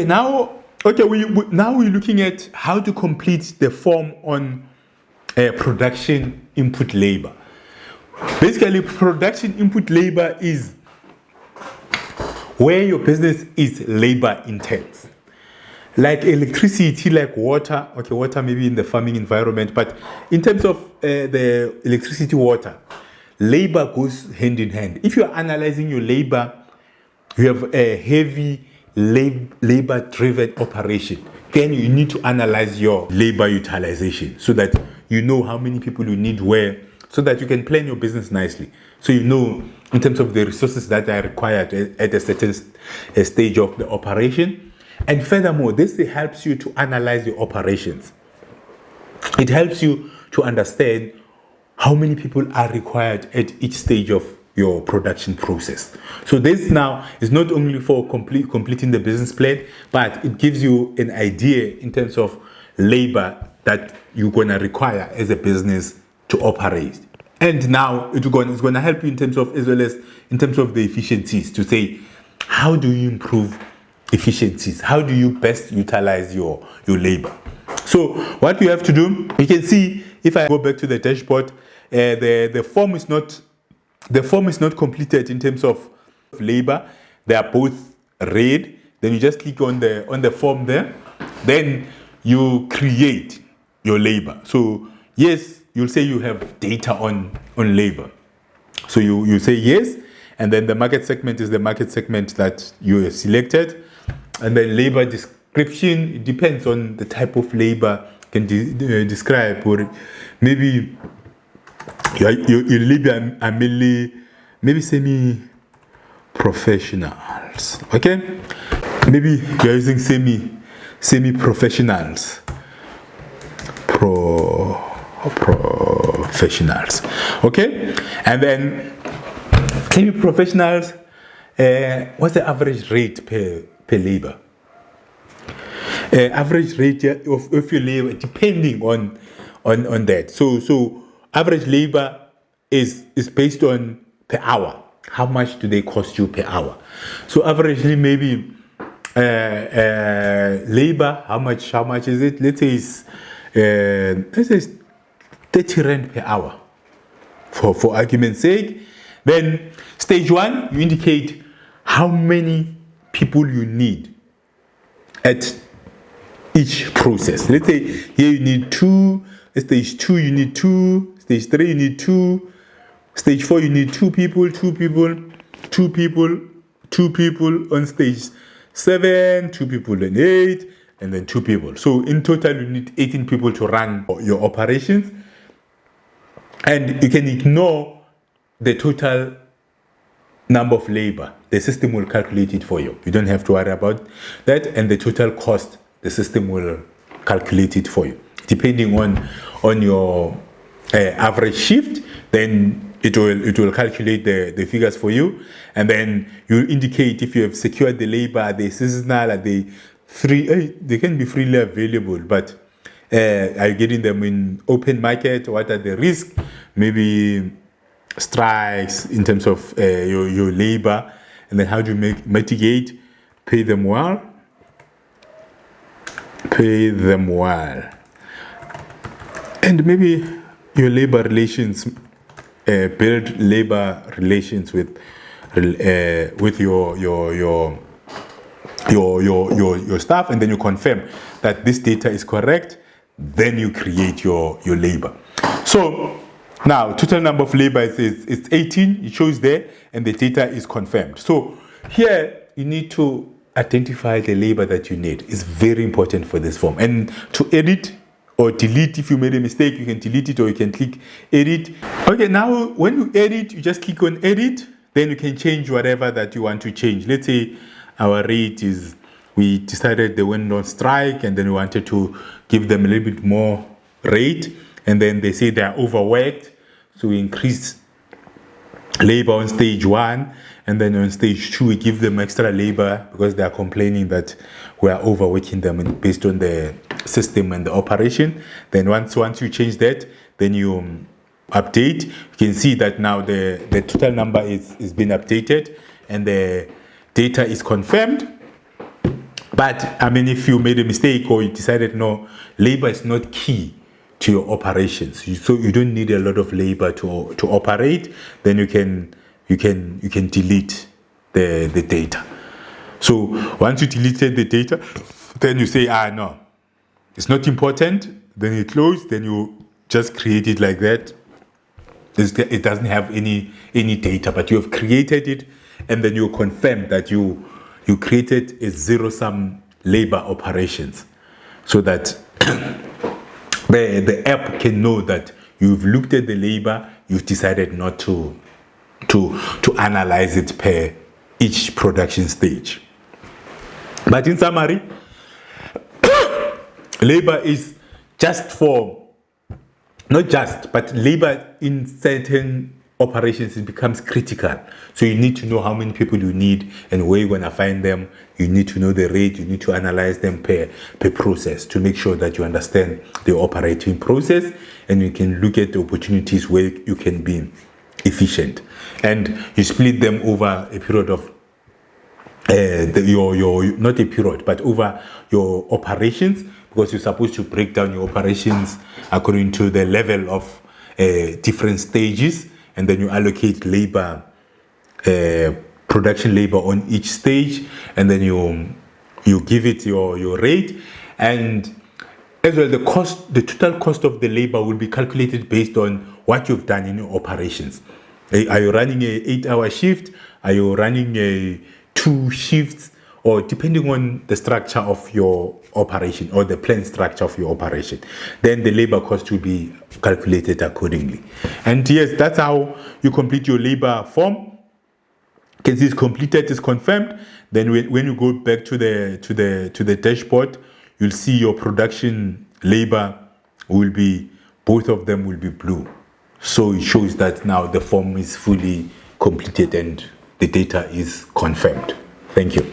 Now we're looking at how to complete the form on production input labor. Basically, production input labor is where your business is labor intense. Like electricity, like water. Okay, water maybe in the farming environment, but in terms of the electricity, water, labor goes hand in hand. If you're analyzing your labor, you have a heavy labor-driven operation, then you need to analyze your labor utilization so that you know how many people you need where, so that you can plan your business nicely. So you know in terms of the resources that are required at a certain stage of the operation. And furthermore, this helps you to analyze your operations. It helps you to understand how many people are required at each stage of your production process. So this now is not only for completing the business plan, but it gives you an idea in terms of labor that you're going to require as a business to operate. And now it's going to help you in terms of, as well as in terms of the efficiencies, to say, how do you improve efficiencies? How do you best utilize your labor? So what you have to do, you can see, if I go back to the dashboard, the form is not completed in terms of labor. They are both red. Then you just click on the form there. Then you create your labor. So yes, you'll say you have data on labor. So you say yes, and then the market segment is the market segment that you have selected. And then labor description, it depends on the type of labor you can describe, or maybe your labor are mainly maybe semi-professionals. Okay, maybe you're using semi-professionals, professionals. Okay, and then semi-professionals. What's the average rate per labor? Average rate of your labor, depending on that. So average labor is based on per hour. How much do they cost you per hour? So averagely, maybe labor. How much is it? Let's say it's 30 rand per hour, for argument's sake. Then stage one, you indicate how many people you need at each process. Let's say here you need 2, stage 2 you need 2, stage 3 you need 2, stage 4 you need 2 people, 2 people, 2 people, 2 people on stage 7, 2 people on 8, and then 2 people. So in total you need 18 people to run your operations, and you can ignore the total number of labor. The system will calculate it for you. You don't have to worry about that, and the total cost, the system will calculate it for you. Depending on your average shift, then it will calculate the figures for you, and then you indicate if you have secured the labor, are they seasonal, are they free? They can be freely available, but are you getting them in open market? What are the risks? Maybe strikes in terms of your labor, and then how do you mitigate? Pay them well, and maybe your labor relations, build labor relations with your staff, and then you confirm that this data is correct. Then you create your labor. So now total number of labor is 18. It shows there, and the data is confirmed. So here you need to identify the labor that you need. It's very important for this form. And to edit or delete, if you made a mistake, you can delete it, or you can click edit. Okay, now when you edit, you just click on edit. Then you can change whatever that you want to change. Let's say our rate is, we decided they went on strike, and then we wanted to give them a little bit more rate, and then they say they are overworked, so we increase labor on stage 1, and then on stage 2 we give them extra labor because they are complaining that we are overworking them based on the system and the operation. Then once you change that, then you update. You can see that now the total number is being updated, and the data is confirmed. But I mean, if you made a mistake or you decided no, labor is not key to your operations, so you don't need a lot of labor to operate, then you can delete the data. So once you deleted the data, then you say, no, it's not important. Then you close. Then you just create it like that. It doesn't have any data, but you have created it, and then you confirm that you created a zero-sum labor operations, so that the app can know that you've looked at the labor, you've decided not to analyze it per each production stage. But in summary, labor is just for, not just, but labor in certain operations, it becomes critical. So you need to know how many people you need and where you're going to find them. You need to know the rate. You need to analyze them per process to make sure that you understand the operating process, and you can look at the opportunities where you can be efficient. And you split them over a period of your not a period, but over your operations, because you're supposed to break down your operations according to the level of different stages, and then you allocate labor, production labor on each stage, and then you give it your rate, and as well the total cost of the labor will be calculated based on what you've done in your operations. Are you running a 8-hour shift? Are you running a 2 shifts? Or depending on the structure of your operation or the planned structure of your operation, then the labor cost will be calculated accordingly. And yes, that's how you complete your labor form. You can see it's completed, it's confirmed. Then when you go back to the dashboard, you'll see your production labor will be, both of them will be blue. So it shows that now the form is fully completed and the data is confirmed. Thank you.